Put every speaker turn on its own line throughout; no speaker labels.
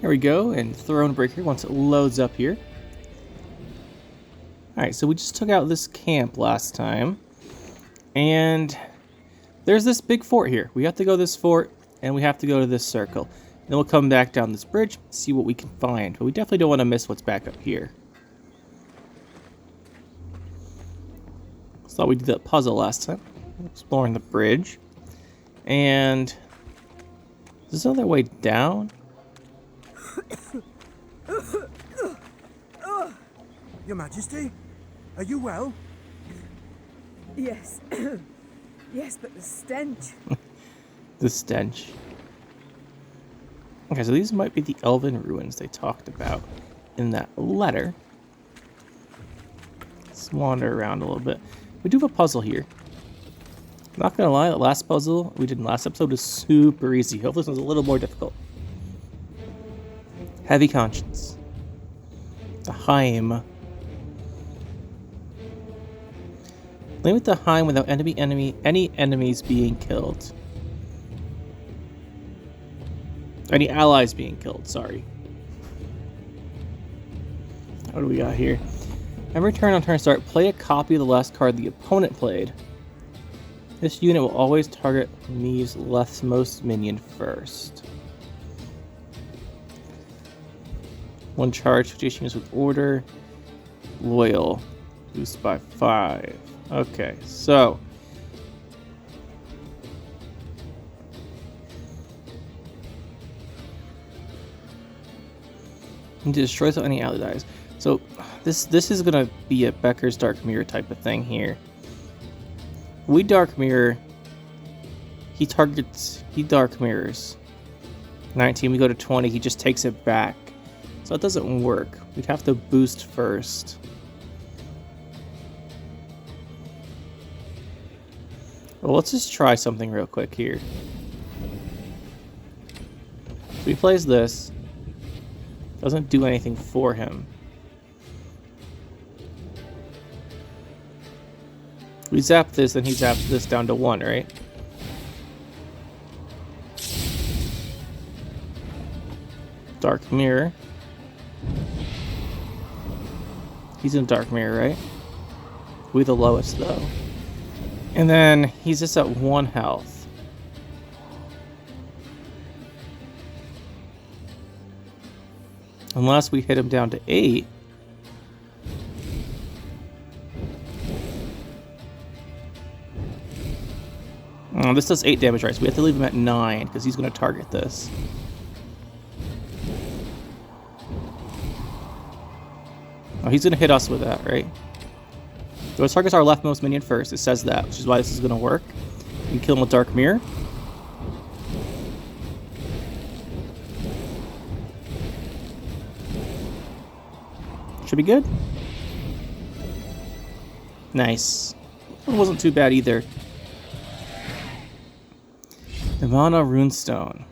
Here we go, and Thronebreaker once it loads up here. Alright, so we just took out this camp last time. And there's this big fort here. We have to go to this fort, and we have to go to this circle. Then we'll come back down this bridge, see what we can find. But we definitely don't want to miss what's back up here. Just thought we did that puzzle last time. Exploring the bridge. And is this another way down?
Your Majesty, are you well?
Yes. Yes, but the stench.
The stench. Okay, so these might be the elven ruins they talked about in that letter. Let's wander around a little bit. We do have a puzzle here. Not gonna lie, the last puzzle we did in the last episode is super easy. Hopefully this one's a little more difficult. Heavy conscience. The Heim. Limit the Heim without any enemies being killed. Any allies being killed, sorry. What do we got here? Every turn on turn start, play a copy of the last card the opponent played. This unit will always target Me's leftmost minion first. One charge, switch units with order. Loyal. Boost by 5. Okay, so. And destroys any ally dies. So this is gonna be a Becker's Dark Mirror type of thing here. We Dark Mirror. He Dark Mirrors. 19, we go to 20, he just takes it back. So it doesn't work. We'd have to boost first. Well, let's just try something real quick here. So he plays this. Doesn't do anything for him. We zap this, then he zaps this down to 1, right? Dark Mirror. He's in Dark Mirror, right? We the lowest, though. And then he's just at 1 health. Unless we hit him down to 8. Oh, this does 8 damage, right? So we have to leave him at 9 because he's going to target this. Oh, he's going to hit us with that, right? So it targets our leftmost minion first. It says that, which is why this is going to work. You can kill him with Dark Mirror. Should be good. Nice. It wasn't too bad either. Nirvana Runestone.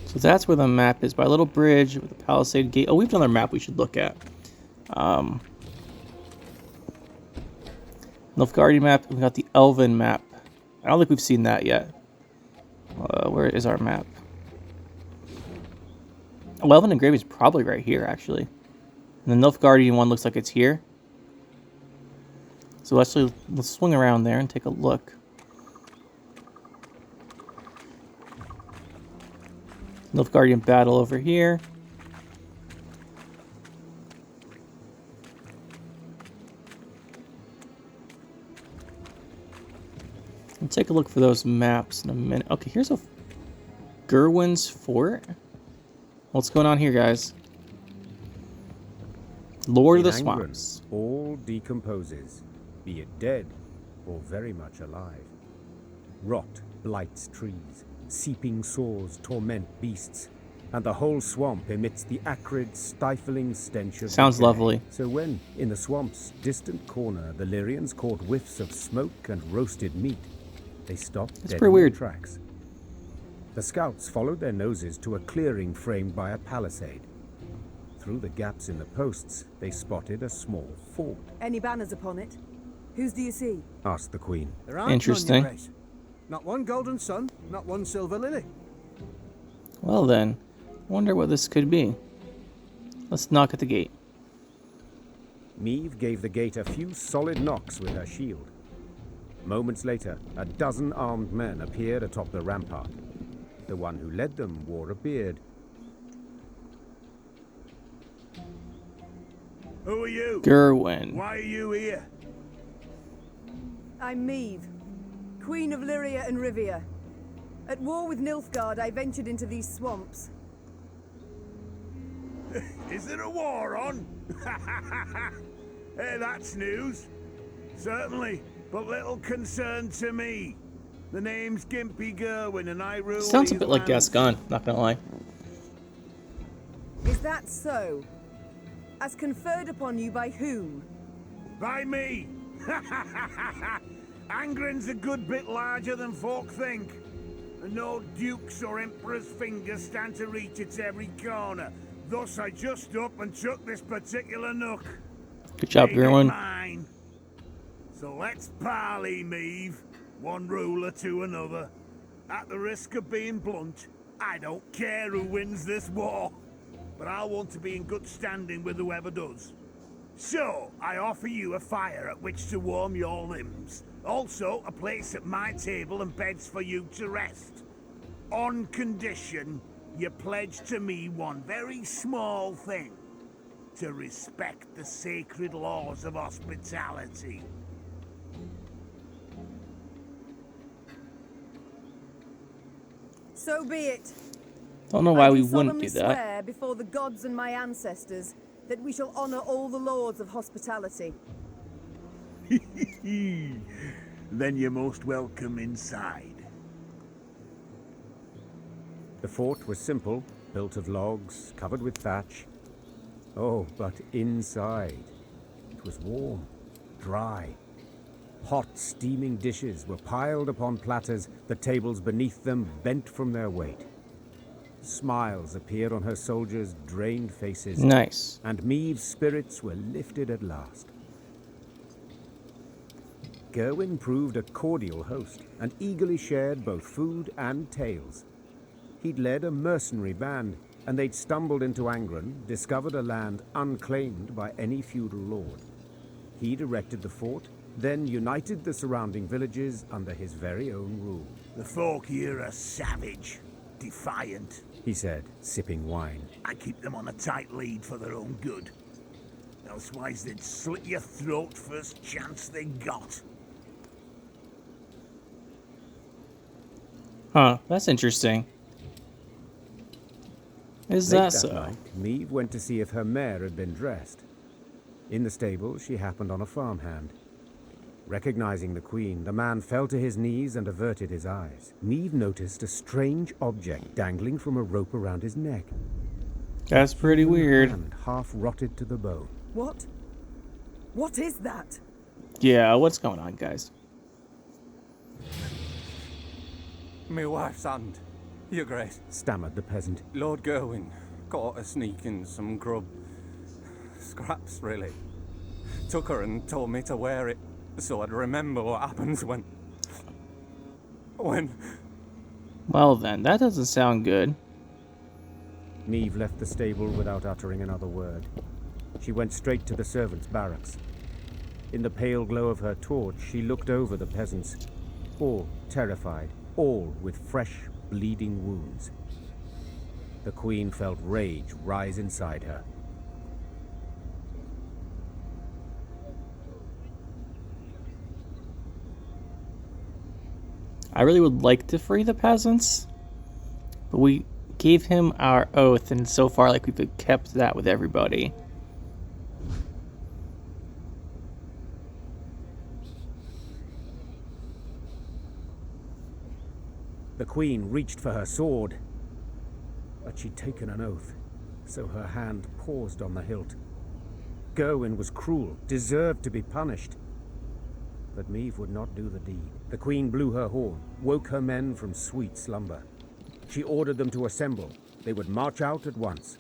So that's where the map is, by a little bridge with a palisade gate. Oh, we have another map we should look at. Nilfgaardian map. We got the Elven map. I don't think we've seen that yet. Where is our map? Oh, Elven engraving is probably right here, actually. And the Nilfgaardian one looks like it's here. So let's swing around there and take a look. Nilfgaardian battle over here. We'll take a look for those maps in a minute. Okay, here's a Gerwin's fort. What's going on here, guys? Lord of the Swamps.
All decomposes, be it dead or very much alive. Rot blights trees. Seeping sores torment beasts, and the whole swamp emits the acrid, stifling stench of
Sounds
decay.
lovely.
So when, in the swamp's distant corner, the Lyrians caught whiffs of smoke and roasted meat, they stopped dead in their tracks. The scouts followed their noses to a clearing framed by a palisade. Through the gaps in the posts, they spotted a small fort.
Any banners upon it? Whose do you see?
Asked the queen.
There aren't
Interesting.
none, Your Grace. Not one golden sun, not one silver lily.
Well then, wonder what this could be. Let's knock at the gate.
Meve gave the gate a few solid knocks with her shield. Moments later, a dozen armed men appeared atop the rampart. The one who led them wore a beard.
Who are you?
Gerwin.
Why are you here?
I'm Meve, Queen of Lyria and Rivia. At war with Nilfgaard, I ventured into these swamps.
Is there a war on? Hey, that's news. Certainly, but little concern to me. The name's Gimpy Gerwin, and I rule
Sounds a
these
bit like
lands.
Gascon, not gonna lie.
Is that so? As conferred upon you by whom?
By me! Angren's a good bit larger than folk think. And no dukes or emperor's fingers stand to reach its every corner. Thus I just up and took this particular nook.
Good job,
Make it
Gerwin.
mine. So let's parley, Meve. One ruler to another. At the risk of being blunt, I don't care who wins this war. But I want to be in good standing with whoever does. So, I offer you a fire at which to warm your limbs. Also, a place at my table and beds for you to rest. On condition, you pledge to me one very small thing. To respect the sacred laws of hospitality.
So be it.
Don't know why
I
we
do
wouldn't do
solemnly
that.
swear before the gods and my ancestors that we shall honor all the laws of hospitality.
Then you're most welcome inside.
The fort was simple, built of logs, covered with thatch. Oh, but inside, it was warm, dry. Hot, steaming dishes were piled upon platters, the tables beneath them bent from their weight. Smiles appeared on her soldiers' drained faces,
Nice.
and Meve's spirits were lifted at last. Gerwin proved a cordial host, and eagerly shared both food and tales. He'd led a mercenary band, and they'd stumbled into Angren, discovered a land unclaimed by any feudal lord. He'd erected the fort, then united the surrounding villages under his very own rule.
The folk here are savage, defiant.
He said, sipping wine.
I keep them on a tight lead for their own good. Elsewise they'd slit your throat first chance they got.
Huh, that's interesting. Is
Late
that
that
so?
night, Meve went to see if her mare had been dressed. In the stable, she happened on a farmhand. Recognizing the queen, the man fell to his knees and averted his eyes. Meve noticed a strange object dangling from a rope around his neck.
That's pretty weird.
Hand half rotted to the bone.
What? What is that?
Yeah, what's going on, guys?
Me wife's hand, Your Grace.
Stammered the peasant.
Lord Gerwin caught her sneaking some grub. Scraps, really. Took her and told me to wear it, so I'd remember what happens when...
Well then, that doesn't sound good.
Meve left the stable without uttering another word. She went straight to the servants' barracks. In the pale glow of her torch, she looked over the peasants, all terrified, all with fresh, bleeding wounds. The queen felt rage rise inside her.
I really would like to free the peasants, but we gave him our oath, and so far, like, we've kept that with everybody.
The queen reached for her sword, but she'd taken an oath, so her hand paused on the hilt. Gerwin was cruel, deserved to be punished. But Meve would not do the deed. The queen blew her horn, woke her men from sweet slumber. She ordered them to assemble. They would march out at once.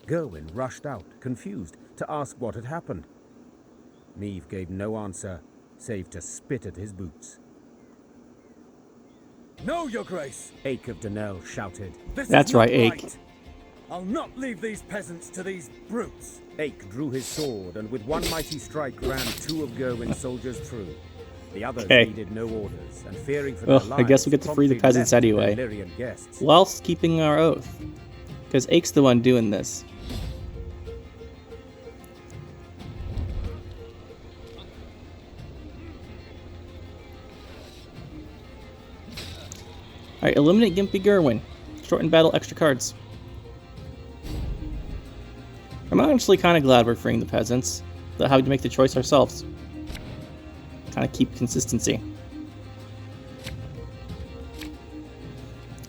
Gerwin rushed out, confused, to ask what had happened. Niamh gave no answer, save to spit at his boots.
No, Your Grace!
Ake of Denel shouted.
This
That's
is not
right, Ake.
right. I'll not leave these peasants to these brutes.
Ake drew his sword, and with one mighty strike ran 2 of Gerwin's soldiers through. The others
Okay.
needed no orders, and fearing for
Well,
their
I
lives,
guess we get to free the
promptly
peasants
left their
anyway.
Lyrian guests.
Whilst keeping our oath. Because Ake's the one doing this. Alright, eliminate Gimpy Gerwin. Shorten battle, extra cards. I'm actually kind of glad we're freeing the peasants. That how we make the choice ourselves. Kind of keep consistency.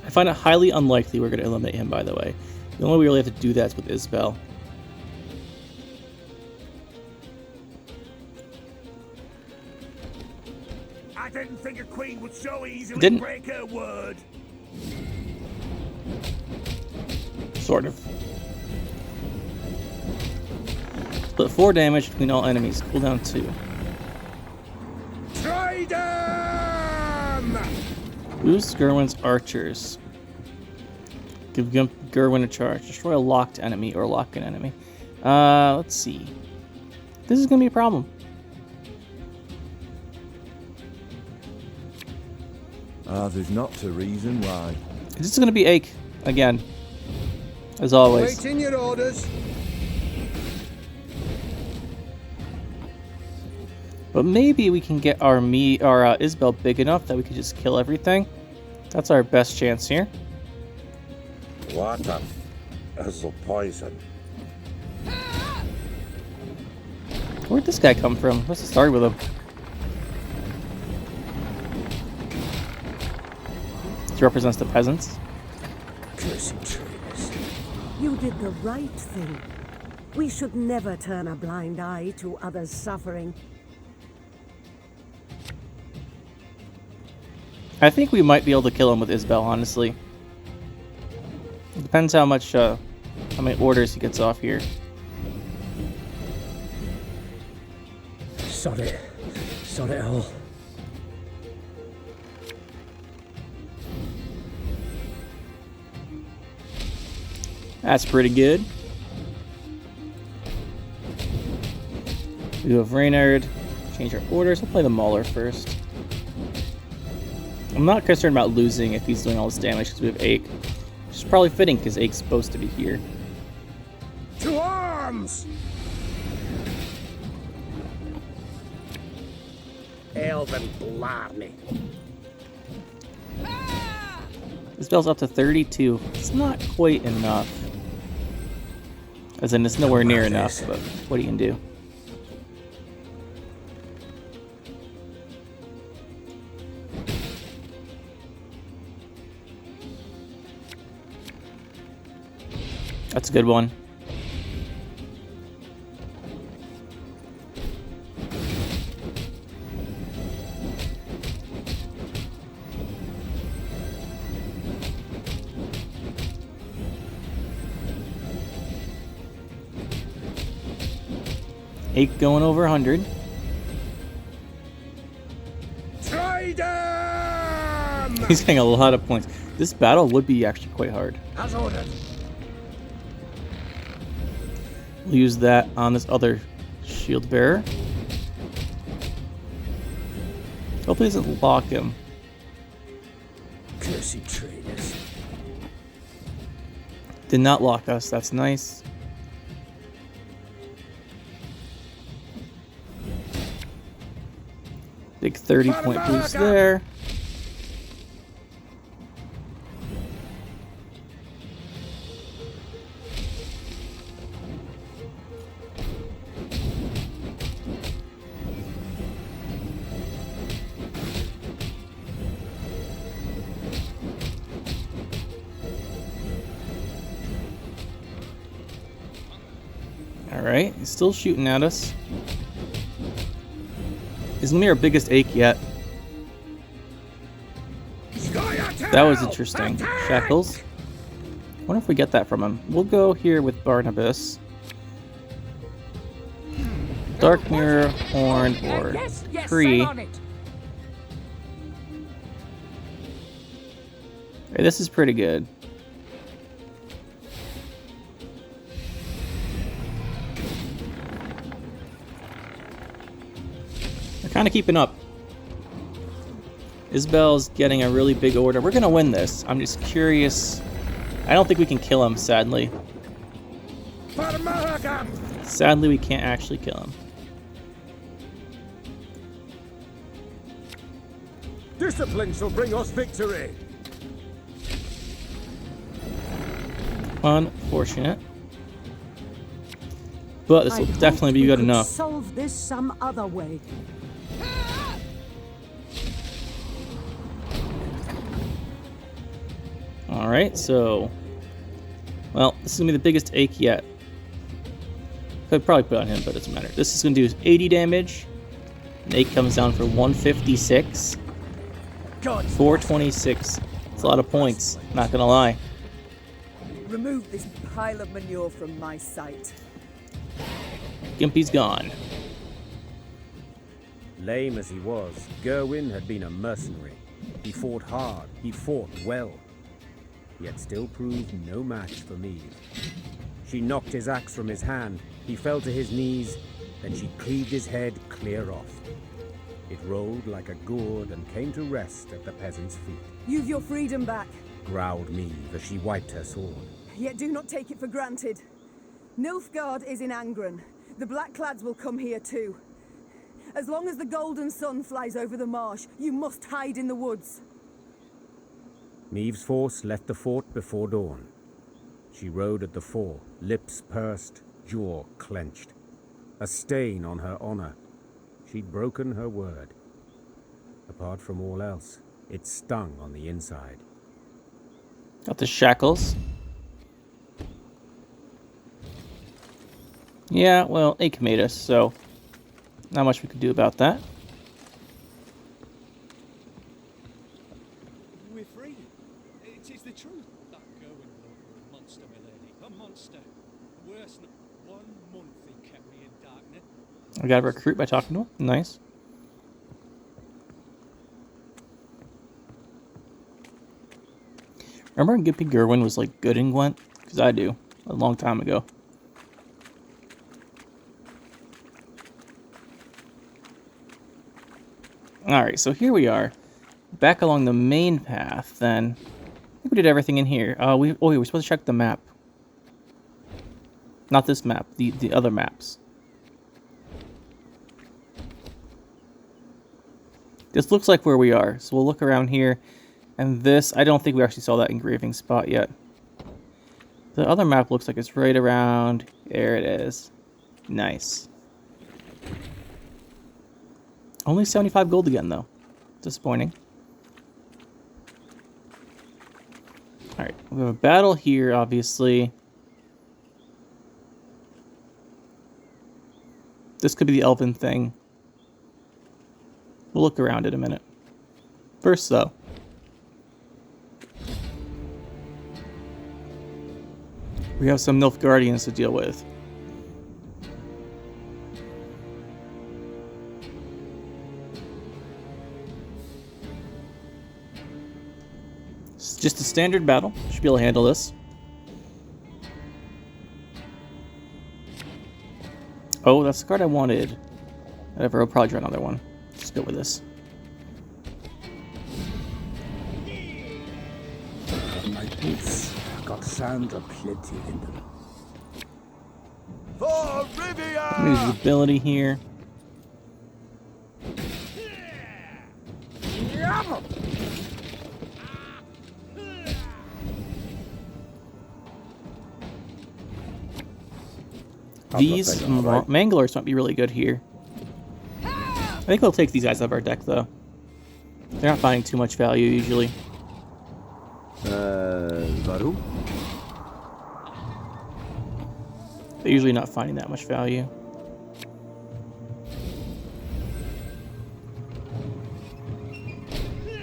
I find it highly unlikely we're going to eliminate him, by the way. The only way we really have to do that is with Isbel.
I didn't think a queen would so easily
Didn't.
break her word.
Sort of. Split 4 damage between all enemies. Cooldown 2.
Try them!
Boost Gerwin's archers. Give Gerwin a charge. Destroy a locked enemy or lock an enemy. Let's see. This is going to be a problem.
There's not a reason why.
This is going to be Ake again. As always.
Waiting your orders.
But maybe we can get our Isbel big enough that we could just kill everything. That's our best chance here.
Water is the poison.
Where'd this guy come from? Let's start with him. This represents the peasants.
Cursed traitors.
You did the right thing. We should never turn a blind eye to others' suffering.
I think we might be able to kill him with Isbel, honestly. It depends how many orders he gets off here.
Sod it all.
That's pretty good. We have Reynard. Change our orders. We'll play the Mauler first. I'm not concerned about losing if he's doing all this damage because we have Ake. Which is probably fitting because Ake's supposed to be here.
To arms!
Elven blarney.
This bell's up to 32. It's not quite enough. As in, it's nowhere near enough, but what are you gonna do? That's a good one. Ake going over 100.
Try them!
He's getting a lot of points. This battle would be actually quite hard.
As ordered.
We'll use that on this other shield bearer. Hopefully it doesn't lock him.
Cursed traitors.
Did not lock us. That's nice. Big 30-point boost there. Alright, he's still shooting at us. He's gonna be our biggest Ake yet.
Sky at
That was interesting. Shackles. Wonder if we get that from him. We'll go here with Barnabas. Dark Mirror, Horn, or Free. Hey, this is pretty good. They're kind of keeping up. Isabel's getting a really big order. We're gonna win this. I'm just curious. I don't think we can kill him, sadly. Sadly, we can't actually kill him.
Discipline shall bring us victory.
Unfortunate. But this will definitely be good enough.
Solve this some other way.
Alright, so... Well, this is going to be the biggest ache yet. Could probably put on him, but it doesn't matter. This is going to do 80 damage. And ache comes down for 156. 426. It's a lot of points, not going to lie.
Remove this pile of manure from my sight.
Gimpy's gone.
Lame as he was, Gerwin had been a mercenary. He fought hard, he fought well. Yet still proved no match for Meve. She knocked his axe from his hand, he fell to his knees, then she cleaved his head clear off. It rolled like a gourd and came to rest at the peasant's feet.
You've your freedom back.
Growled Meve as she wiped her sword.
Yet do not take it for granted. Nilfgaard is in Angren. The Blackclads will come here too. As long as the golden sun flies over the marsh, you must hide in the woods.
Meve's force left the fort before dawn. She rode at the fore, lips pursed, jaw clenched. A stain on her honor. She'd broken her word. Apart from all else, it stung on the inside.
Got the shackles. Yeah, well, ache made us, so not much we could do about that.
We're free. It is the truth. That Gerwin bloke was a monster, milady. A monster. Worse than 1 month he kept me in darkness.
I got a recruit by talking to him. Nice. Remember when Gimpy Gerwin was like good in Gwent? Because I do. A long time ago. Alright, so here we are. Back along the main path, then. I think we did everything in here. We're supposed to check the map. Not this map, the other maps. This looks like where we are, so we'll look around here. And this, I don't think we actually saw that engraving spot yet. The other map looks like it's right around. There it is. Nice. Only 75 gold again, though. Disappointing. Alright, we have a battle here, obviously. This could be the elven thing. We'll look around in a minute. First, though. We have some Nilfgaardians to deal with. It's just a standard battle. Should be able to handle this. Oh, that's the card I wanted. Whatever, I'll probably draw another one. Just go with this.
My boots got sand aplenty in them.
For Rivia!
Use the ability here. These Manglers might be really good here. I think we'll take these guys out of our deck, though. They're not finding too much value, usually.
Warum?
They're usually not finding that much value.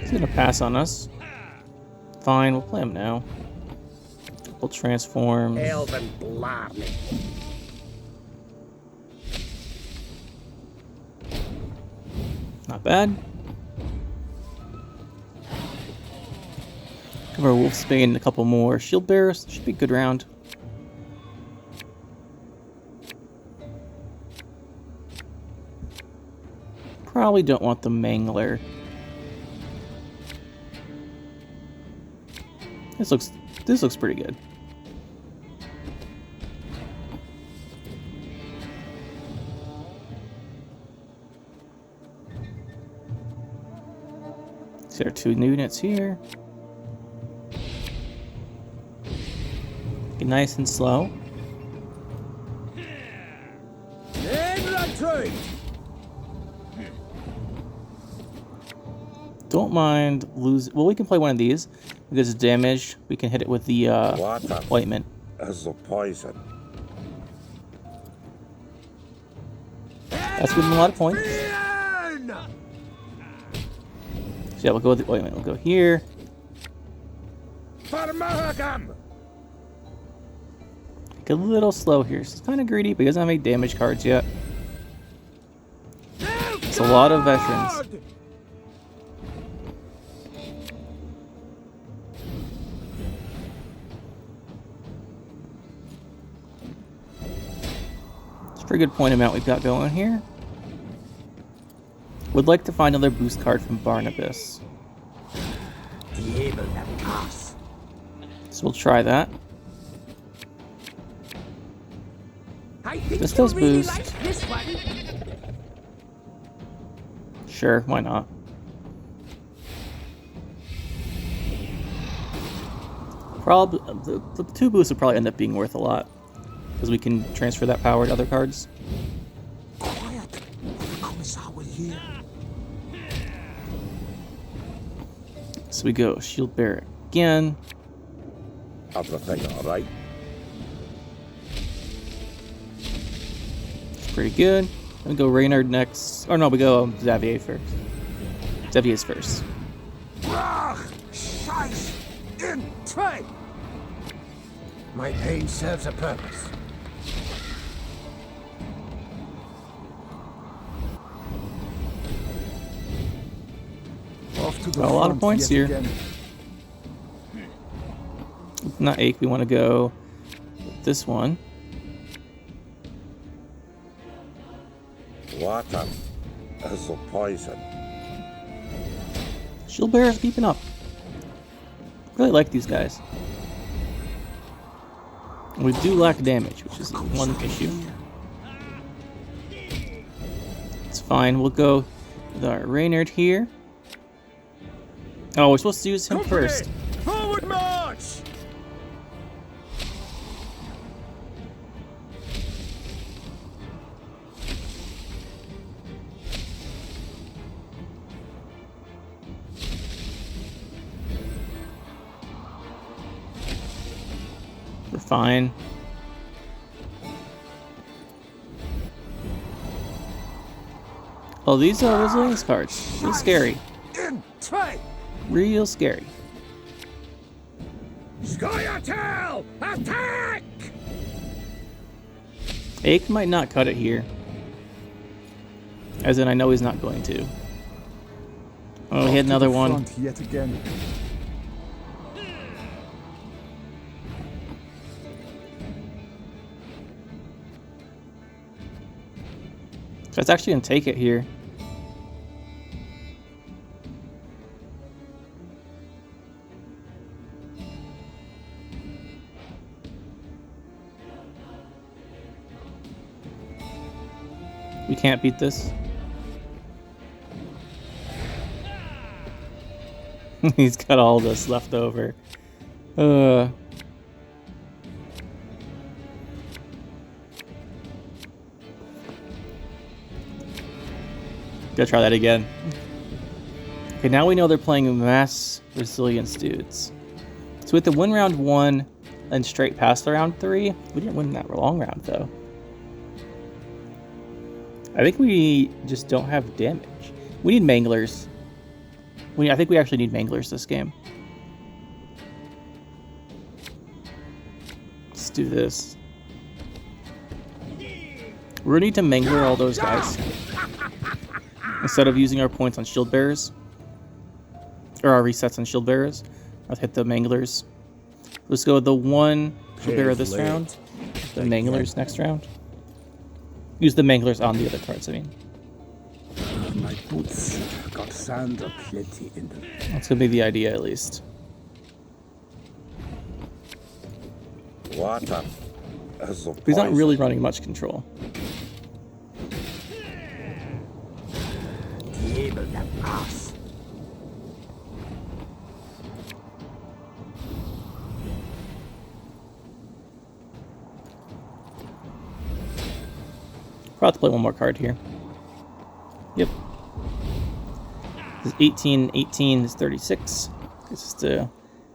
He's gonna pass on us. Fine, we'll play him now. We'll transform.
Elven Blarney.
Not bad. Give our Wolfsbane a couple more shield bearers. Should be a good round. Probably don't want the Mangler. This looks pretty good. See our 2 new units here. Get nice and slow. Don't mind losing. Well, we can play one of these because it's damaged. We can hit it with the ointment.
As a poison.
That's giving them a lot of points. So yeah, we'll go with the ointment. We'll go here. Get a little slow here. So it's kind of greedy, but he doesn't have any damage cards yet. It's a lot of veterans. Pretty good point amount we've got going here. Would like to find another boost card from Barnabas. So we'll try that. This does boost. Sure, why not? Probably the 2 boosts would probably end up being worth a lot. Because we can transfer that power to other cards.
Quiet. The Commissar will hear.
So we go Shield Bearer again.
Everything all right?
It's pretty good. Then we go Reynard next. Or no, we go Xavier first. Xavier's first.
Scheiß in Trade. My pain serves a purpose.
Off to the
Got a lot of
front
points
yet
here.
again.
Not ache, we want to go with this one.
Water as a poison.
Shield Bearer's keeping up. Really like these guys. We do lack damage, which is one issue. It's fine. We'll go with our Reynard here. Oh, we're supposed to use him first.
Forward march!
We're fine. Oh, these are resilience cards. Real scary. Real scary.
Scoia'tael! Attack!
Ache might not cut it here. As in, I know he's not going to. Oh, he had another one.
Front yet again.
So it's actually going to take it here. We can't beat this. He's got all this left over. Gotta try that again. Okay, now we know they're playing mass resilience dudes. So we have to win round 1 and straight past the round 3. We didn't win that long round though. I think we just don't have damage. We need Manglers. I think we actually need Manglers this game. do this. We're gonna need to mangler all those guys. Instead of using our points on shield bearers. Or our resets on shield bearers. I'll hit the manglers. Let's go with the one shield bearer this round. The manglers next round. Use the manglers on the other cards, I mean.
My boots got sand aplenty in them.
That's gonna be the idea, at least.
Water.
He's not really running much control.
Table the ass.
Probably have to play one more card here. Yep. This is 18, 18 is 36. This is to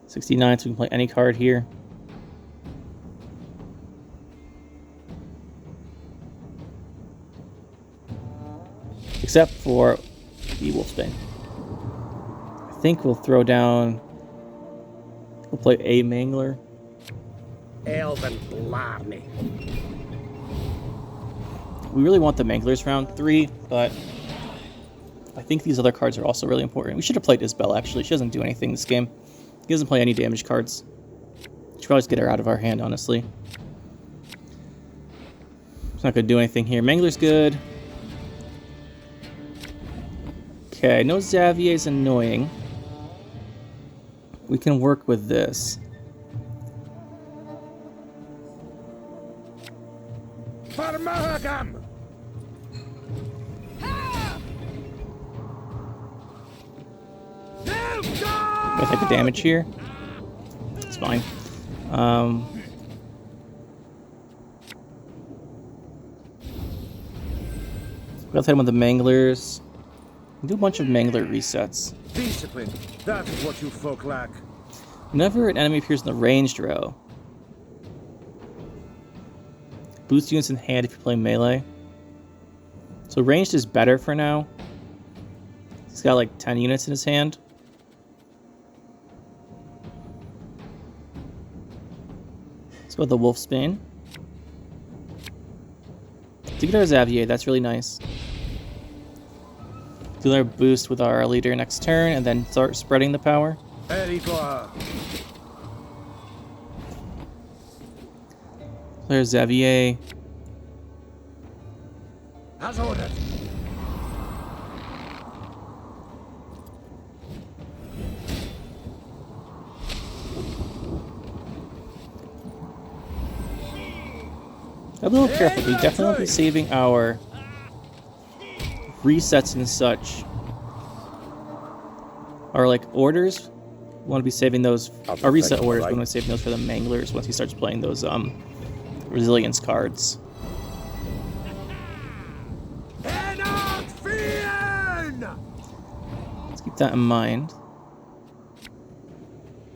69, so we can play any card here. Except for the Wolfsbane. I think we'll throw down... We'll play a Mangler.
Elven Blarney.
We really want the Manglers round 3, but I think these other cards are also really important. We should have played Isabel, actually. She doesn't do anything this game. He doesn't play any damage cards. Should probably just get her out of our hand, honestly. It's not going to do anything here. Mangler's good. Okay, I know Xavier's annoying. We can work with this.
For Mahagam!
Gonna take the damage here. It's fine. We'll hit him with the Manglers. Do a bunch of Mangler resets.
Discipline. That is what you folk lack.
Whenever an enemy appears in the ranged row, boost units in hand if you're playing melee. So ranged is better for now. He's got like 10 units in his hand. Let's go with the Wolfsbane. To get our Xavier, that's really nice. Do another boost with our leader next turn, and then start spreading the power. There's Xavier.
As ordered.
A little careful. We definitely want to be saving our resets and such. Our like orders. We want to be saving those. Our reset orders. We want to be saving those for the Manglers once he starts playing those resilience cards. Let's keep that in mind.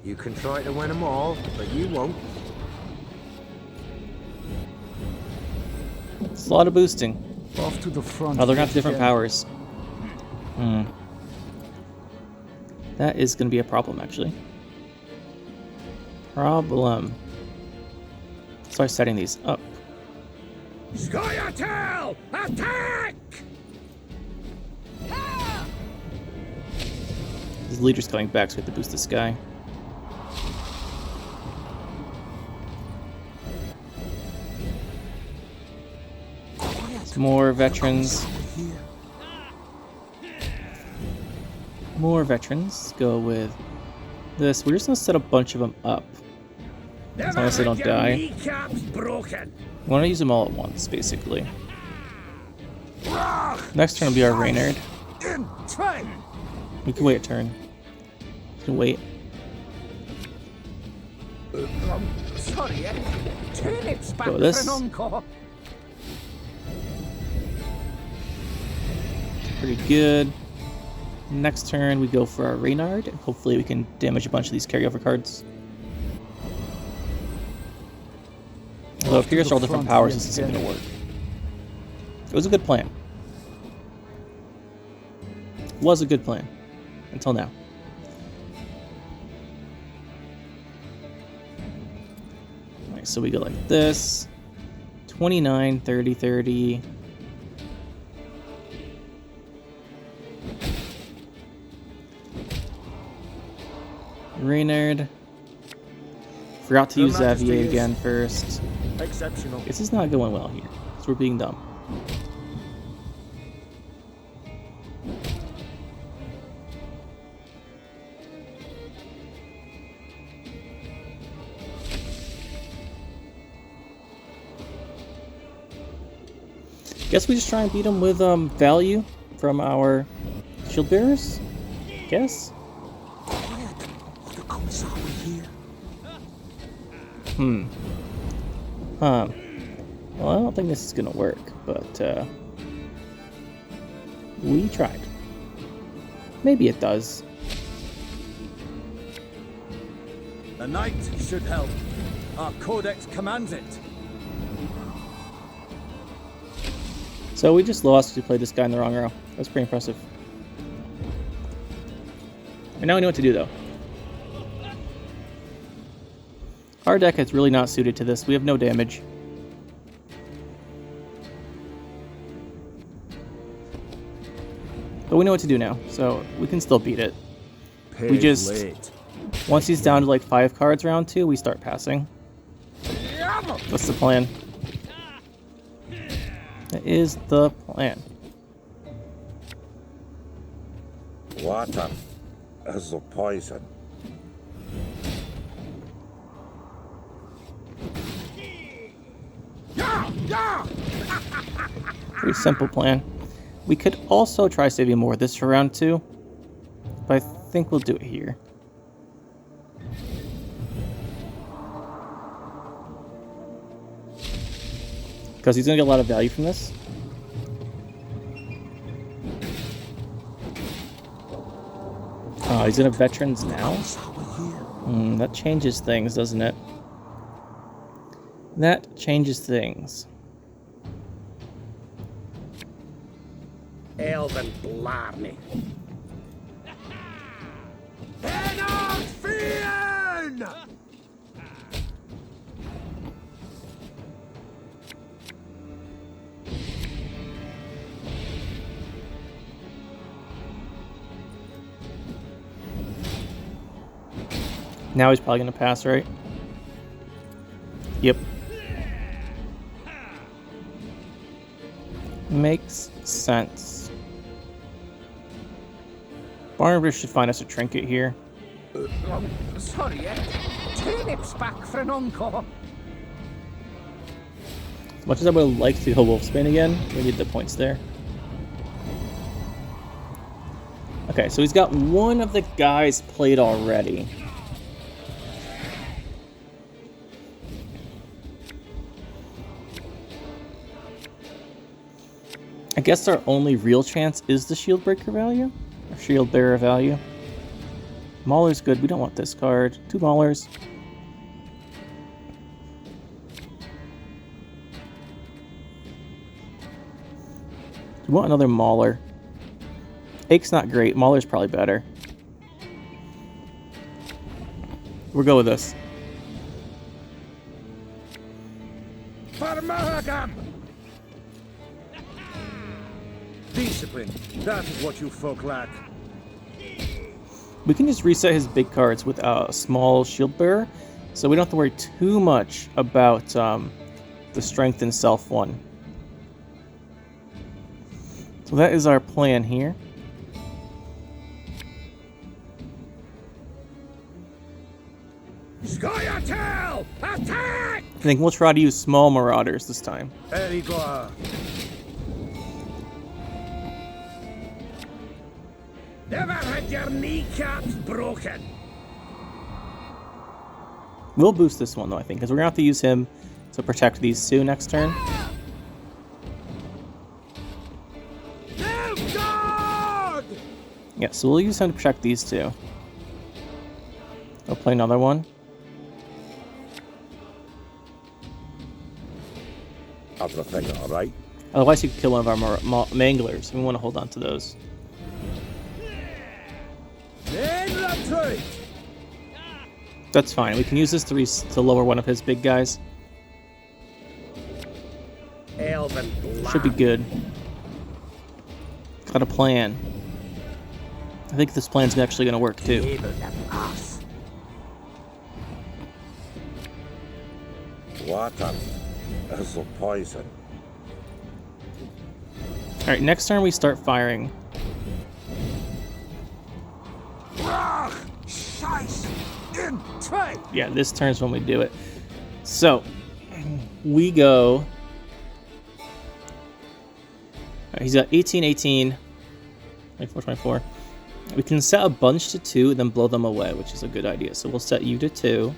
You can try to win them all, but you won't.
It's a lot of boosting.
Off to the front.
Oh, they're gonna have different powers. That is gonna be a problem, actually. Start setting these up.
Scoia'tael! Attack!
His leader's coming back, so we have to boost this guy. More veterans. More veterans. Go with this. We're just gonna set a bunch of them up. As long as they don't die. We want to use them all at once, basically. Next turn will be our Reynard. We can wait a turn. We can wait.
Sorry, turnips back
Go this.
for an encore.
Pretty good. Next turn we go for our Reynard, and hopefully we can damage a bunch of these carryover cards. Although if here's all different powers, this isn't going to work. It was a good plan. It was a good plan. Until now. Alright, Alright, so we go like this. 29, 30, 30. Reynard. Forgot to use Xavier again first.
Exceptional.
This is not going well here, so we're being dumb. Guess we just try and beat him with value from our shield bearers? Guess? Well, I don't think this is gonna work, but we tried. Maybe it does.
A knight should help. Our codex commands it.
So we just lost because we played this guy in the wrong row. That was pretty impressive. And now we know what to do, though. Our deck is really not suited to this. We have no damage. But we know what to do now, so we can still beat it. We just... Once he's down to like 5 cards round 2, we start passing. That's the plan. That is the plan.
Water is the poison.
Pretty simple plan. We could also try saving more of this for round 2, but I think we'll do it here. Because he's going to get a lot of value from this. Oh, he's in a veterans now? That changes things, doesn't it? That changes things.
Elven Blarney.
Now he's probably going to pass, right? Yep. Makes sense. Barnabas should find us a trinket here.
Sorry, turnips back for an encore.
As much as I would like to go Wolfsbane again, we need the points there. Okay, so he's got one of the guys played already. I guess our only real chance is the Shieldbreaker value? Or Shield Bearer value. Mauler's good. We don't want this card. 2 Maulers. We want another Mauler. Ache's not great. Mauler's probably better. We'll go with this.
Discipline. That is what you folk lack.
We can just reset his big cards with a small shield bearer, so we don't have to worry too much about the strength and self one. So that is our plan here.
Scoia'tael! Attack!
I think we'll try to use small marauders this time.
Erigor.
Never had your kneecaps broken.
We'll boost this one though, I think, because we're gonna have to use him to protect these 2 next turn. Yeah, so we'll use him to protect these 2. I'll play another one.
Everything all right?
Otherwise, you could kill one of our manglers. We want to hold on to those. That's fine. We can use this to lower one of his big guys. Should be good. Got a plan. I think this plan's actually gonna work too.
Water is a poison.
Alright, next turn we start firing. Yeah, this turn's when we do it. So, we go... Alright, he's got 18, 18, 24, 24. We can set a bunch to 2 and then blow them away, which is a good idea. So we'll set you to 2.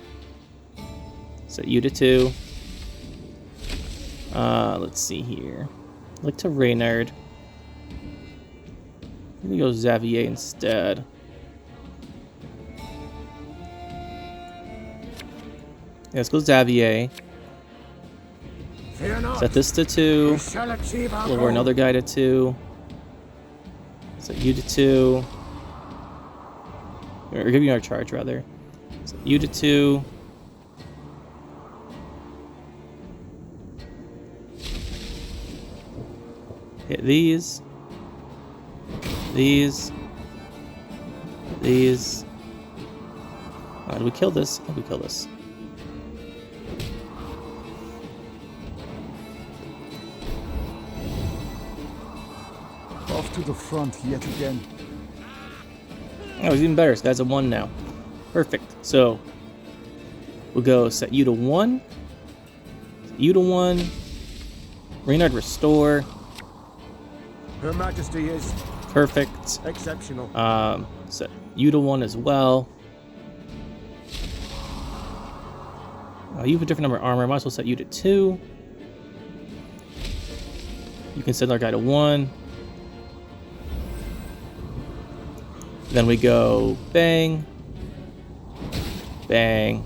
Set you to 2. Let's see here. I'd like to Reynard. I'm gonna go Xavier instead. Yeah, let's go Xavier. Set this to 2. Lower another guy to 2. Set you to 2. Or give you our charge, rather. Set you to 2. Hit these. These. These. Did we kill this? I think we killed this.
Off to the front yet again.
Oh, it's even better. This guy's a 1 now. Perfect. So, we'll go set you to 1. Set you to 1. Reynard restore.
Her Majesty is
Perfect.
exceptional.
Set you to 1 as well. You have a different number of armor. Might as well set you to 2. You can send our guy to 1. Then we go bang, bang,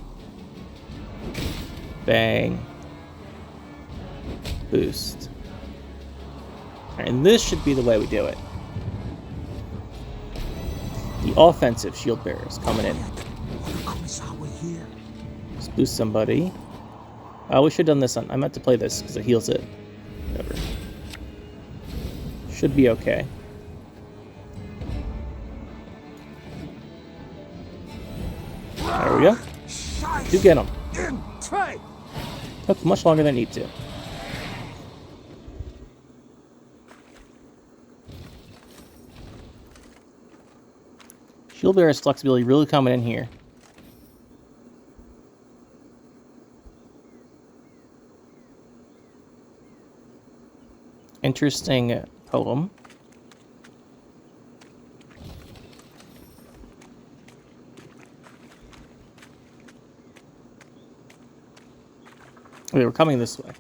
bang, boost. Alright, and this should be the way we do it. The offensive shield bearers coming in. Let's boost somebody. We should have done this on. I meant to play this because it heals it. Whatever. Should be okay. There we go. You get him. Took much longer than I need to. Shield Bearer's flexibility really coming in here. Interesting poem. Okay, we're coming this way.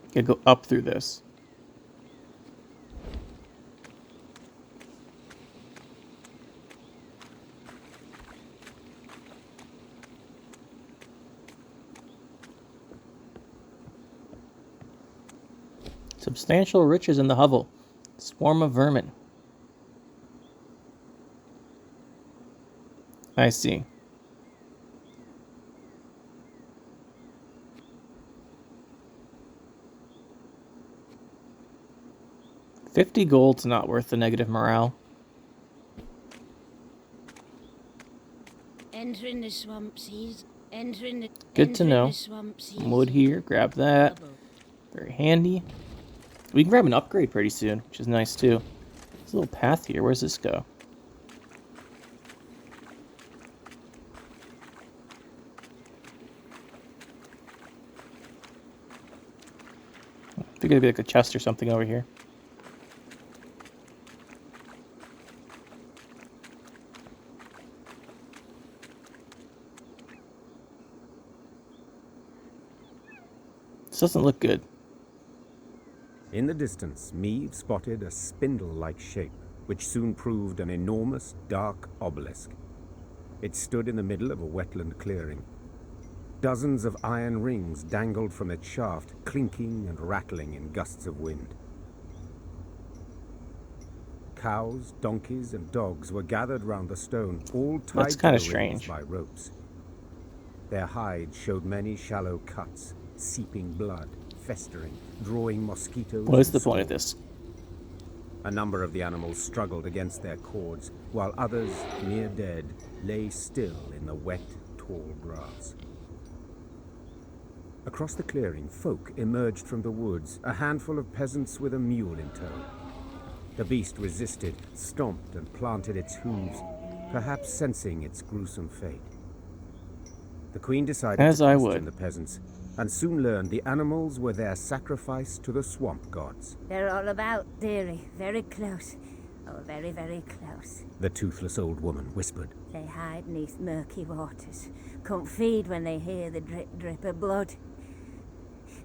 Gotta go up through this. Substantial riches in the hovel. Swarm of vermin. I see. $50 gold's not worth the negative morale.
Entering the swamp seas.
Good to know. Some wood here. Grab that. Very handy. We can grab an upgrade pretty soon, which is nice too. There's a little path here. Where's this go? I think it'd be like a chest or something over here. This doesn't look good.
In the distance, Meave spotted a spindle-like shape, which soon proved an enormous, dark obelisk. It stood in the middle of a wetland clearing. Dozens of iron rings dangled from its shaft, clinking and rattling in gusts of wind. Cows, donkeys, and dogs were gathered round the stone, all tied
That's kind
to
of
the rings
strange.
by ropes. Their hides showed many shallow cuts, seeping blood, festering, drawing mosquitoes.
What is
and
the point of
spores.
this?
A number of the animals struggled against their cords, while others, near dead, lay still in the wet, tall grass. Across the clearing, folk emerged from the woods, a handful of peasants with a mule in tow. The beast resisted, stomped and planted its hooves, perhaps sensing its gruesome fate. The queen decided
As
to
I
question
would.
the peasants, and soon learned the animals were their sacrifice to the swamp gods.
They're all about, dearie. Very close. Oh, very, very close.
The toothless old woman whispered.
They hide neath murky waters. Can't feed when they hear the drip, drip of blood.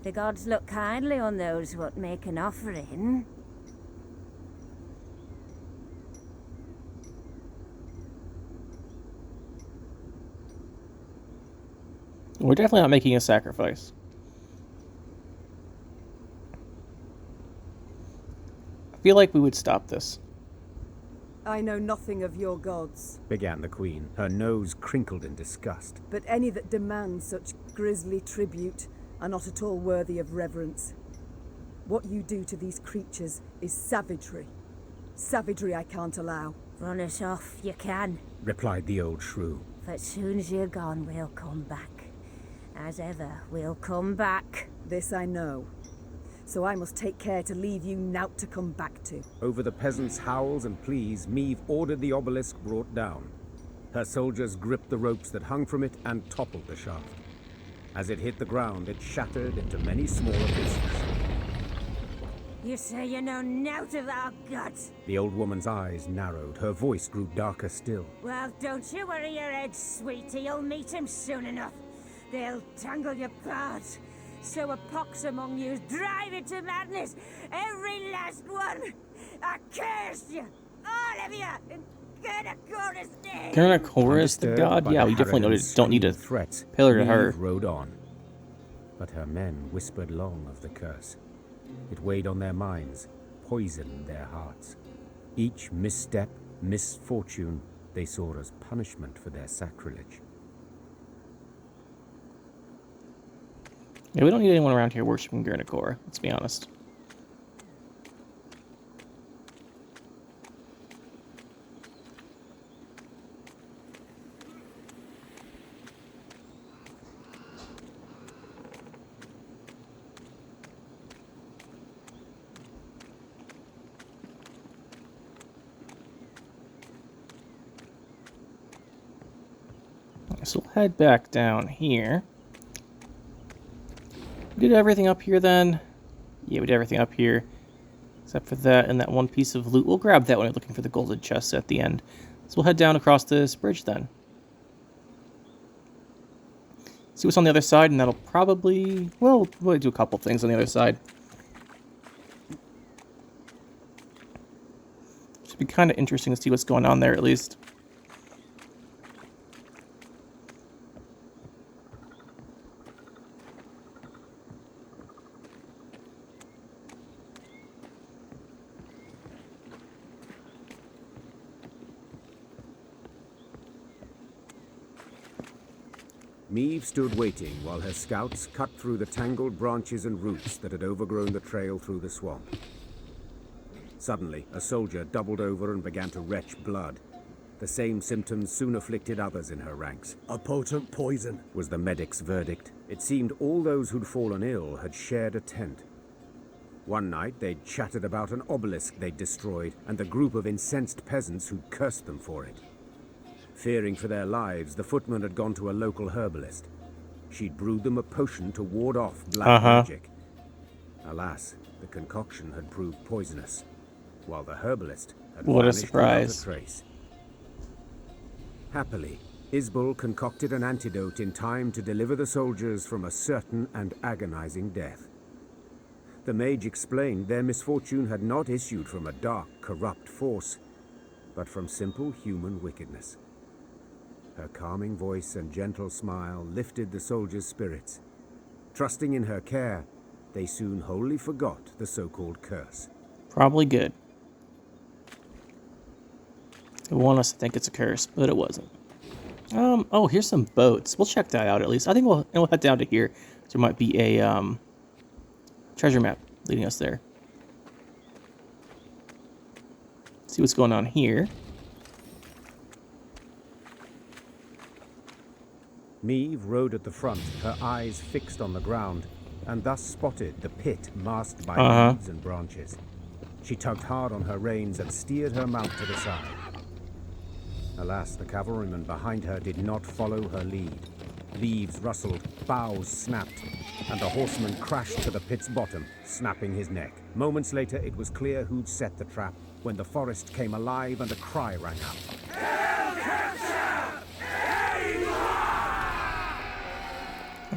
The gods look kindly on those what make an offering.
We're definitely not making a sacrifice. I feel like we would stop this.
I know nothing of your gods,
Began the queen, her nose crinkled in disgust.
but any that demand such grisly tribute are not at all worthy of reverence. What you do to these creatures is savagery. Savagery I can't allow.
Run us off, you can.
Replied the old shrew.
But soon as you're gone, we'll come back. As ever, we'll come back.
This I know. So I must take care to leave you naught to come back to.
Over the peasants' howls and pleas, Meve ordered the obelisk brought down. Her soldiers gripped the ropes that hung from it and toppled the shaft. As it hit the ground, it shattered into many smaller pieces.
You say you know naught of our gods.
The old woman's eyes narrowed, her voice grew darker still.
Well, don't you worry your head, sweetie. You'll meet him soon enough. They'll tangle your parts. Sow a pox among you, drive it to madness. Every last one. I curse you, all of you, in Gerwin's name.
Gerwin, the god? Yeah, we definitely don't need to pillar to her.
Meve rode on. But her men whispered long of the curse. It weighed on their minds, poisoned their hearts. Each misstep, misfortune, they saw as punishment for their sacrilege.
Yeah, we don't need anyone around here worshiping Gerwin, let's be honest. So we'll head back down here. We did everything up here then. Yeah, we did everything up here. Except for that and that one piece of loot. We'll grab that when we're looking for the golden chests at the end. So we'll head down across this bridge then. See what's on the other side, and that'll probably... Well, we'll do a couple things on the other side. Should be kind of interesting to see what's going on there, at least.
Meve stood waiting while her scouts cut through the tangled branches and roots that had overgrown the trail through the swamp. Suddenly, a soldier doubled over and began to retch blood. The same symptoms soon afflicted others in her ranks.
A potent poison,
was the medic's verdict. It seemed all those who'd fallen ill had shared a tent. One night, they'd chattered about an obelisk they'd destroyed and the group of incensed peasants who'd cursed them for it. Fearing for their lives, the footman had gone to a local herbalist. She'd brewed them a potion to ward off black magic. Alas, the concoction had proved poisonous, while the herbalist had vanished without a trace. Happily, Isbel concocted an antidote in time to deliver the soldiers from a certain and agonizing death. The mage explained their misfortune had not issued from a dark, corrupt force, but from simple human wickedness. Her calming voice and gentle smile lifted the soldiers' spirits. Trusting in her care, they soon wholly forgot the so-called curse.
Probably good. They want us to think it's a curse, but it wasn't. Oh, here's some boats. We'll check that out at least. I think we'll head down to here. There might be a treasure map leading us there. See what's going on here.
Meve rode at the front, her eyes fixed on the ground, and thus spotted the pit masked by leaves and branches. She tugged hard on her reins and steered her mount to the side. Alas, the cavalryman behind her did not follow her lead. Leaves rustled, boughs snapped, and the horseman crashed to the pit's bottom, snapping his neck. Moments later, it was clear who'd set the trap, when the forest came alive and a cry rang out.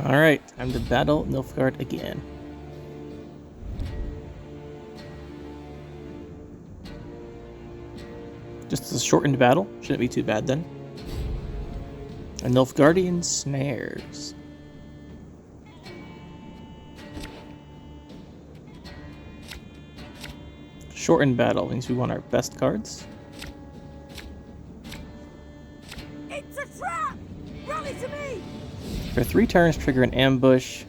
Alright, time to battle Nilfgaard again. Just a shortened battle. Shouldn't be too bad then. A Nilfgaardian Snares. Shortened battle means we want our best cards.
It's a trap! Rally to me!
For 3 turns, trigger an ambush.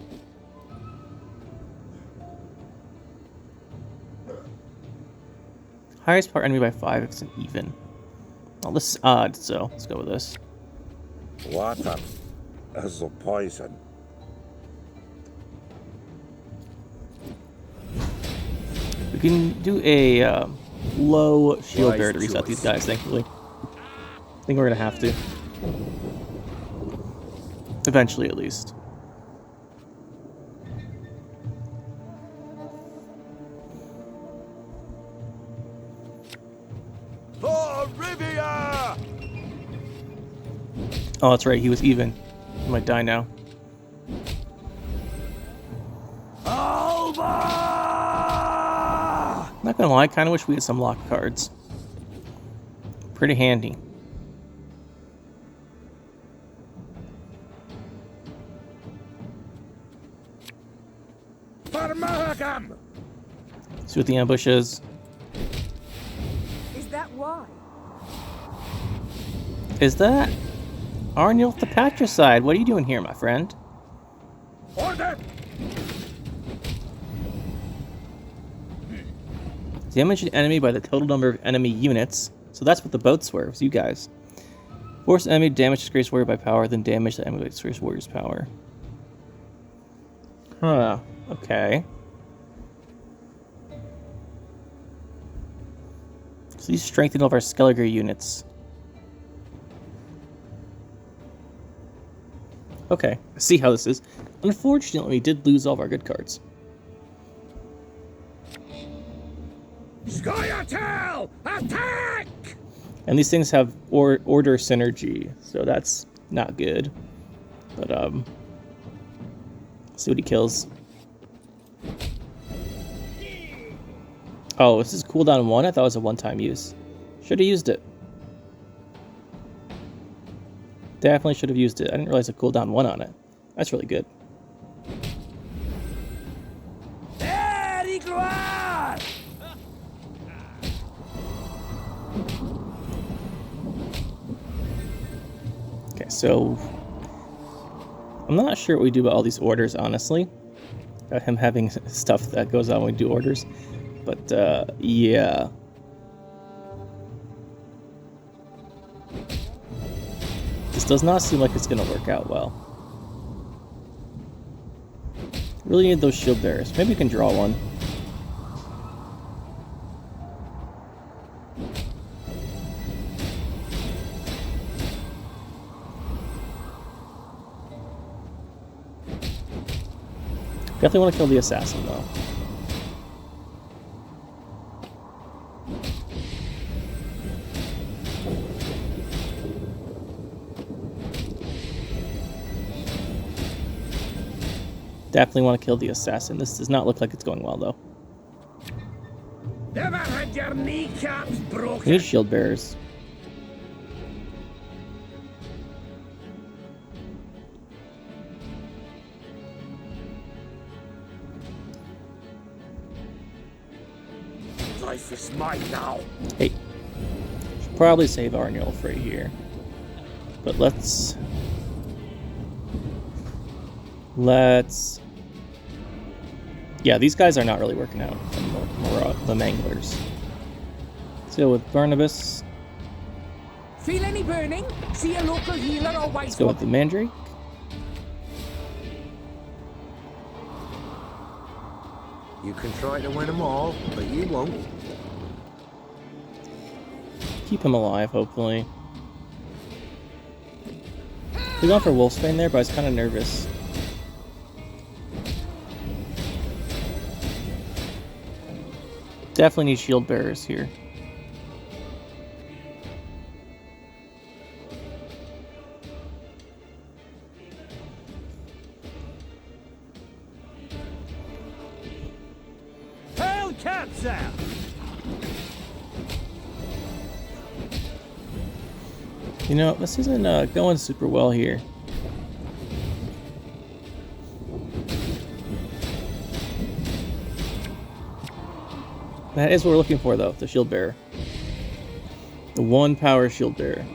Highest power enemy by 5 if it's an even. Well, this is odd, so let's go with this.
Water is the poison.
We can do a low shield bearer to reset these guys, thankfully. I think we're gonna have to. Eventually, at least. Oh, that's right, he was even. He might die now. Not gonna lie, I kinda wish we had some lock cards. Pretty handy. See what the ambush is.
Is that why?
Is that Arnulf the Patricide? What are you doing here, my friend?
Order!
Damage an enemy by the total number of enemy units. So that's what the boats were, it was you guys. Force enemy to damage Disgraced Warrior by power, then damage the enemy by Disgraced Warrior's power. Huh, okay. So these strengthen all of our Skelliger units. Okay, I see how this is. Unfortunately, we did lose all of our good cards.
Scoia'tael! Attack!
And these things have order synergy, so that's not good. But, see what he kills. Oh, this is cooldown 1? I thought it was a one-time use. Should have used it. Definitely should have used it. I didn't realize a cooldown 1 on it. That's really good. Okay, so I'm not sure what we do about all these orders, honestly. Him having stuff that goes on when we do orders. But, yeah. This does not seem like it's going to work out well. Really need those shield bearers. Maybe we can draw one. Definitely want to kill the assassin, though. Definitely want to kill the assassin. This does not look like it's going well, though.
Never had your kneecaps broken.
We need shield bearers.
Life is mine now.
Hey, should probably save Arnulf right here. But let's... Yeah, these guys are not really working out. The Manglers. Let's go with Barnabas.
Feel any burning? See a local healer or white.
Let's go with the Mandrake.
You can try to win them all, but you won't.
Keep him alive, hopefully. We're going for Wolfsbane there, but I was kind of nervous. Definitely need shield bearers here.
Hellcats out!
You know, this isn't going super well here. That is what we're looking for, though, the shield bearer. The 1 power shield bearer.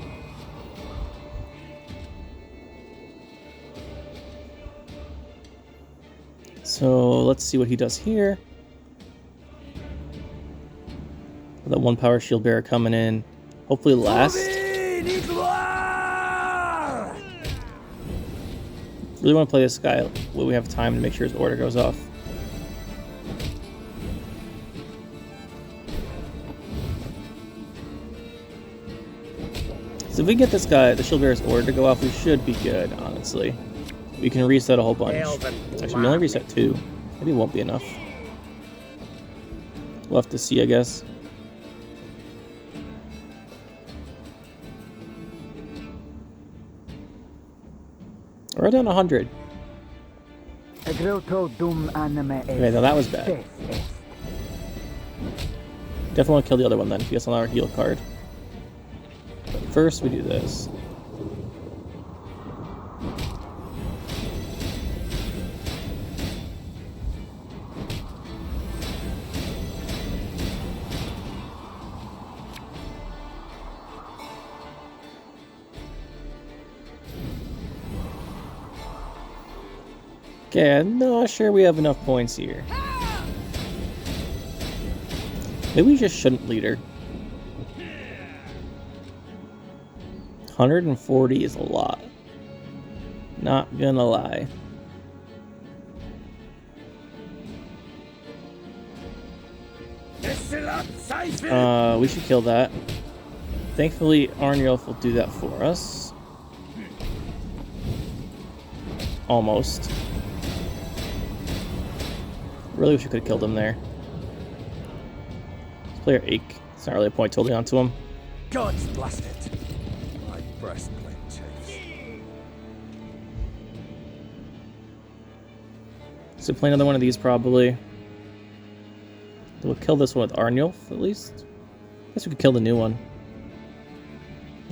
So let's see what he does here. That 1 power shield bearer coming in. Hopefully last. Really want to play this guy when we have time to make sure his order goes off. So if we get this guy, the shield bearer's order to go off, we should be good, honestly. We can reset a whole bunch. Actually, we only reset 2. Maybe it won't be enough. We'll have to see, I guess. We're down 100. Okay, now that was bad. Definitely want to kill the other one then, if he gets on our heal card. But first, we do this. Okay, I'm not sure we have enough points here. Maybe we just shouldn't lead her. 140 is a lot. Not gonna lie. We should kill that. Thankfully, Arnulf will do that for us. Almost. Really wish we could have killed him there. Let's play our Ache. It's not really a point totally onto him.
God's blast it. My breastplate chafes.
So play another one of these probably. We'll kill this one with Arnulf at least. I guess we could kill the new one.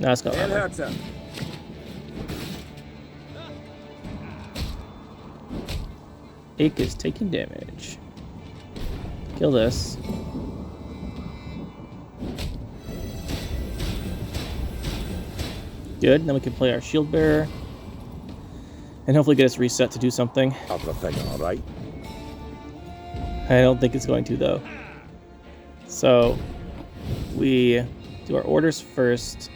No, it's got armor. Ache is taking damage. Kill this. Good, then we can play our shield bearer. And hopefully get us reset to do something.
Everything alright?
I don't think it's going to though. So we do our orders first.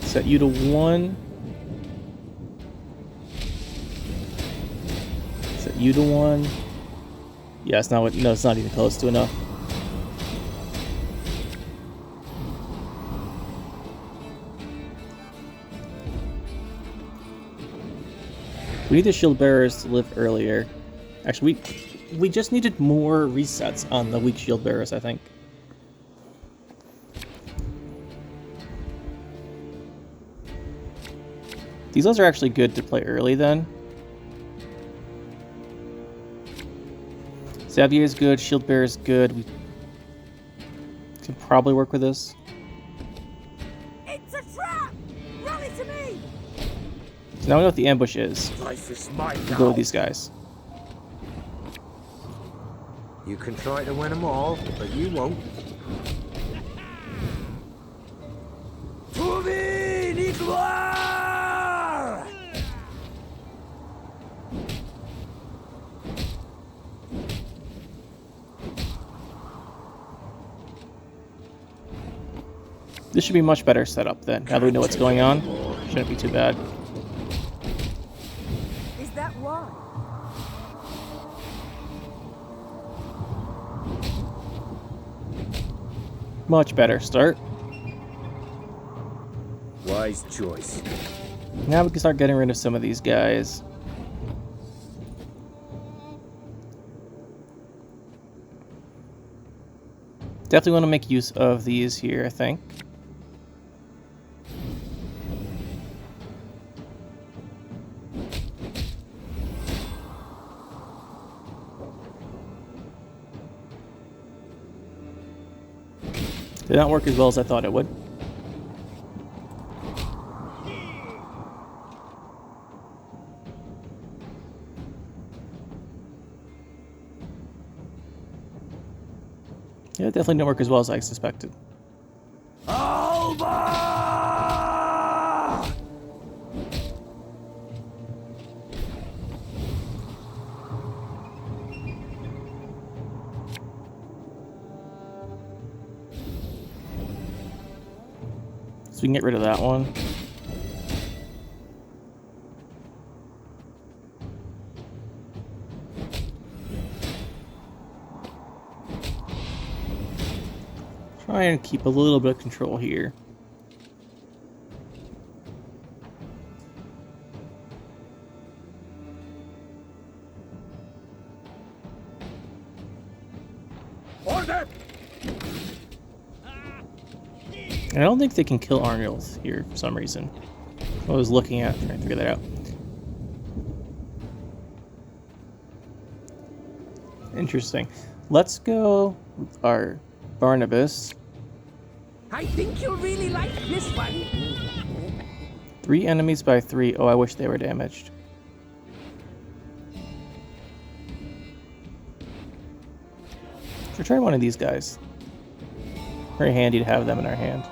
Set you to 1. Set you to 1. Yeah, it's not what, no, it's not even close to enough. We need the shield bearers to live earlier. Actually, we just needed more resets on the weak shield bearers, I think. These ones are actually good to play early then. Xavier is good, shield bearer is good. We can probably work with this.
It's a trap! Rally to me!
So now we know what the ambush is.
Life is mine now.
Go with these guys.
You can try to win them all, but you won't.
This should be much better set up then. Now that we know what's going on, shouldn't be too bad.
Is that why?
Much better start.
Wise choice.
Now we can start getting rid of some of these guys. Definitely want to make use of these here, I think. Did not work as well as I thought it would. Yeah, it definitely didn't work as well as I suspected.
Alba!
So we can get rid of that one. Try and keep a little bit of control here.
Order!
I don't think they can kill Arnulf here for some reason. I was looking at trying to figure that out. Interesting. Let's go with our Barnabas.
I think you'll really like this one.
3 enemies by 3. Oh, I wish they were damaged. So try one of these guys. Very handy to have them in our hand.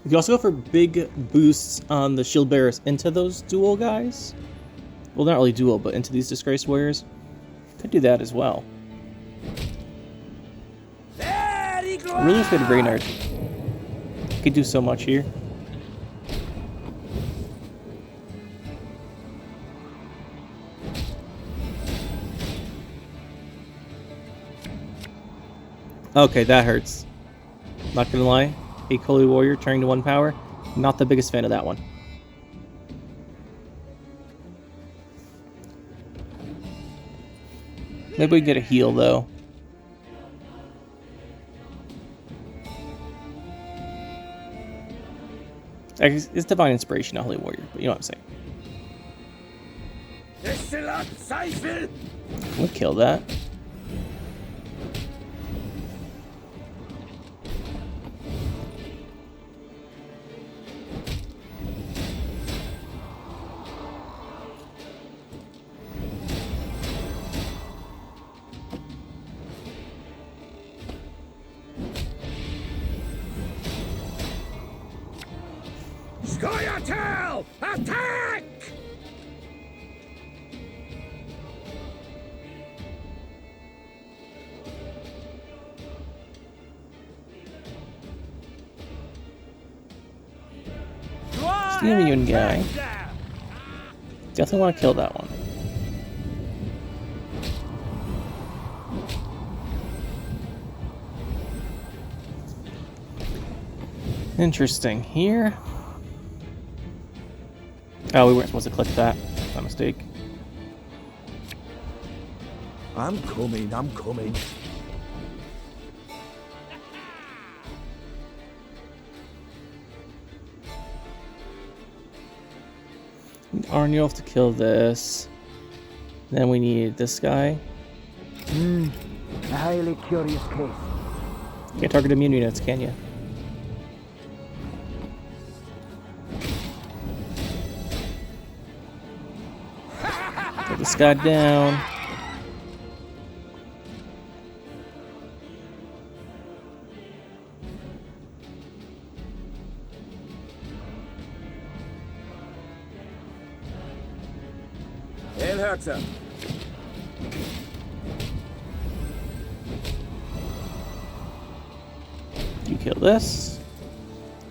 You can also go for big boosts on the shield bearers into those dual guys. Well, not really dual, but into these Disgraced warriors. Could do that as well. Really good Reynard. Could do so much here. Okay, that hurts. Not gonna lie. A Holy Warrior turning to 1 power. Not the biggest fan of that one. Maybe we can get a heal though. It's Divine Inspiration, not Holy Warrior, but you know what I'm saying. We'll kill that.
Scoia'tael! Attack!
Steam Immune guy. Definitely want to kill that one. Interesting. Here. Oh, we weren't supposed to click that. My mistake.
I'm coming, I'm coming.
Arnulf to kill this. Then we need this guy.
A highly curious case.
Can't target immune units, can you? Put this guy down. kill this.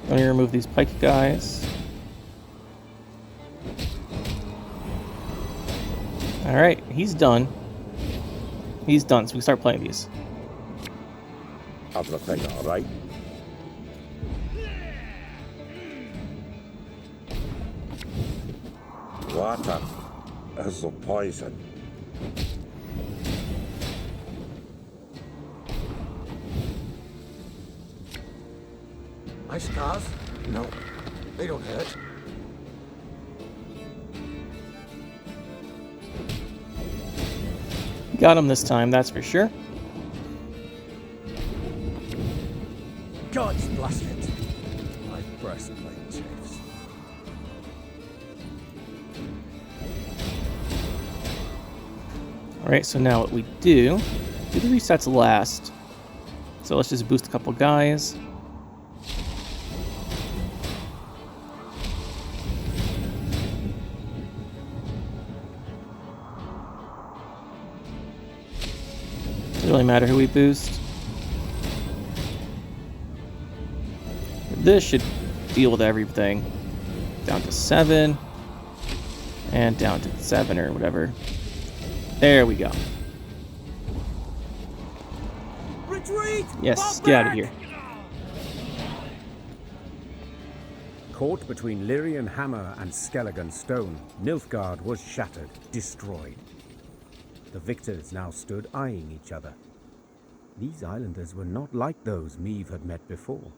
Let me remove these pike guys. Alright, he's done. He's done, so we can start playing these.
Everything all right? Water is the poison.
My scars? No, they don't hurt.
Got him this time, that's for sure.
God's blessed it. My breastplate chafes.
Alright, so now what we do the resets last. So let's just boost a couple guys. Doesn't really matter who we boost. This should deal with everything. Down to 7. And down to 7 or whatever. There we go.
Retreat!
Yes, get out of here.
Caught between Lyrian hammer and Skelligan stone, Nilfgaard was shattered, destroyed. The victors now stood eyeing each other. These islanders were not like those Meve had met before.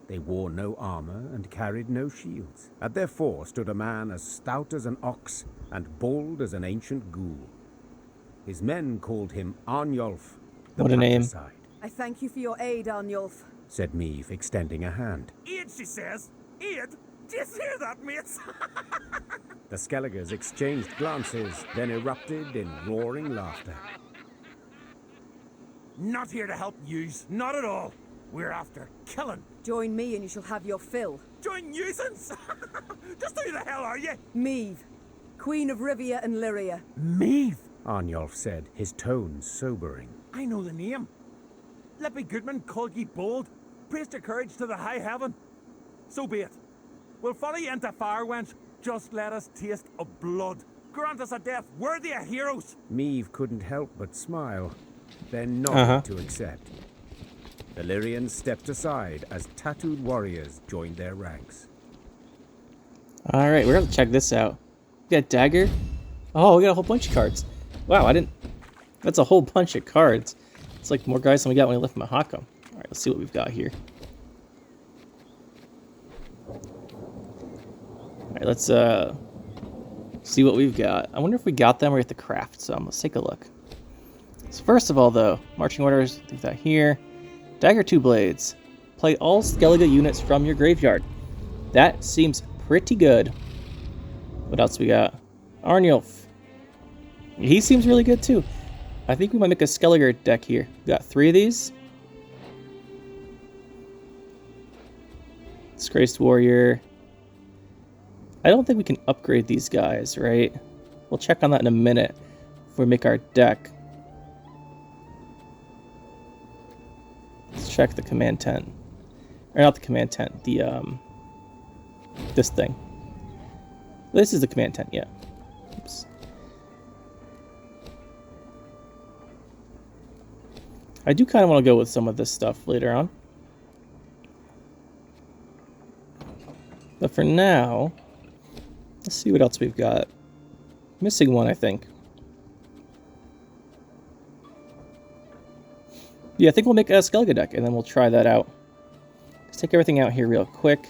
They wore no armor and carried no shields. At their fore stood a man as stout as an ox and bold as an ancient ghoul. His men called him Arnulf, the
What a name.
Patricide.
I thank you for your aid, Arnulf.
Said Meve, extending a hand.
Aid, she says. Aid? Do you hear that, mates?
The Skelligers exchanged glances, then erupted in roaring laughter.
Not here to help yous, not at all. We're after killing.
Join me and you shall have your fill.
Join nuisance? Just who the hell are you?
Meve, Queen of Rivia and Lyria.
Meve?
Arnulf said, his tone sobering.
I know the name. Lippy Goodman called ye bold, praised your courage to the high heaven. So be it. We'll follow you into fire, wench. Just let us taste of blood. Grant us a death worthy of heroes.
Meve couldn't help but smile, then nodded to accept. The Lyrians stepped aside as tattooed warriors joined their ranks.
Alright, we're gonna check this out. We got dagger. Oh, we got a whole bunch of cards. Wow, I didn't... That's a whole bunch of cards. It's like more guys than we got when we left Mahakam. Alright, let's see what we've got here. Alright, let's see what we've got. I wonder if we got them or we have to craft some. Let's take a look. So first of all, though, marching orders, leave that here. Dagger 2 blades. Play all Skellige units from your graveyard. That seems pretty good. What else we got? Arnulf. He seems really good too. I think we might make a Skellige deck here. We got 3 of these. Disgraced warrior. I don't think we can upgrade these guys, right? We'll check on that in a minute before we make our deck. Let's check the command tent. Or not the command tent, the this thing. This is the command tent, yeah. Oops. I do kind of want to go with some of this stuff later on. But for now, let's see what else we've got. Missing one, I think. Yeah, I think we'll make a Skellige deck, and then we'll try that out. Let's take everything out here real quick.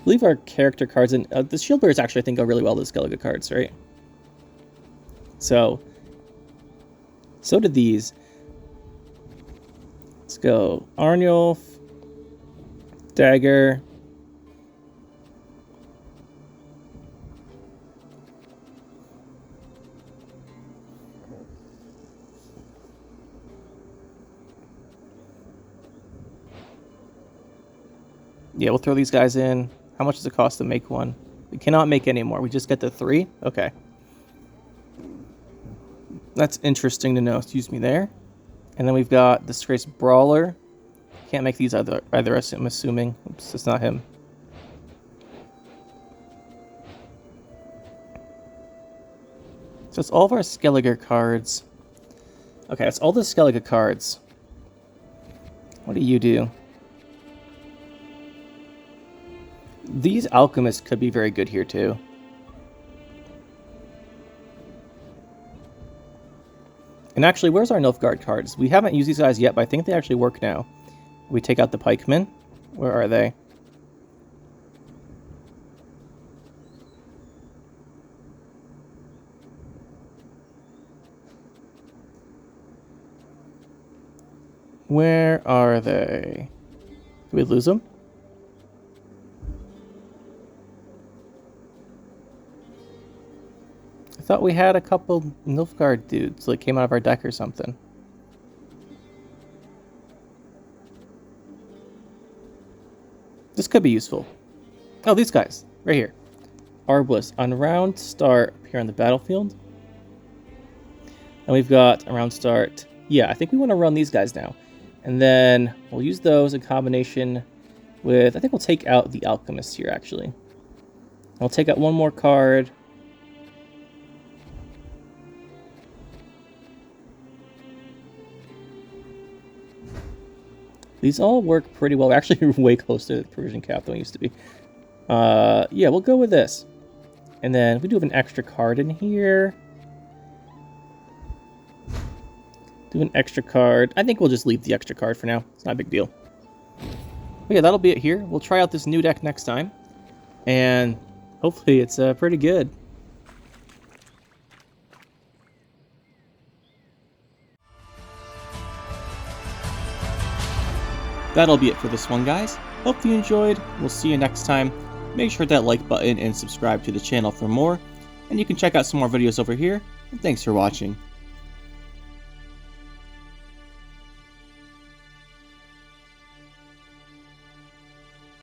Leave our character cards in. The shield bearers actually, I think, go really well with the Skellige cards, right? So did these. Let's go Arnulf, Dagger. Yeah, we'll throw these guys in. How much does it cost to make one? We cannot make any more. We just get the 3? Okay. That's interesting to know. Excuse me there. And then we've got Disgraced Brawler. Can't make these either, I'm assuming. Oops, it's not him. So it's all of our Skellige cards. Okay, that's all the Skellige cards. What do you do? These alchemists could be very good here too. And actually, where's our Nilfgaard cards? We haven't used these guys yet, but I think they actually work now. We take out the pikemen. Where are they? Where are they? Did we lose them? I thought we had a couple Nilfgaard dudes that came out of our deck or something. This could be useful. Oh, these guys. Right here. Arbalest. On round start, appear on the battlefield. And we've got a round start. Yeah, I think we want to run these guys now. And then we'll use those in combination with... I think we'll take out the Alchemist here, actually. I'll take out one more card. These all work pretty well. We're actually way closer to the Persian cap than we used to be. Yeah, we'll go with this. And then we do have an extra card in here. Do an extra card. I think we'll just leave the extra card for now. It's not a big deal. But yeah, that'll be it here. We'll try out this new deck next time. And hopefully it's pretty good. That'll be it for this one, guys. Hope you enjoyed. We'll see you next time. Make sure to hit that like button and subscribe to the channel for more. And you can check out some more videos over here. And thanks for watching.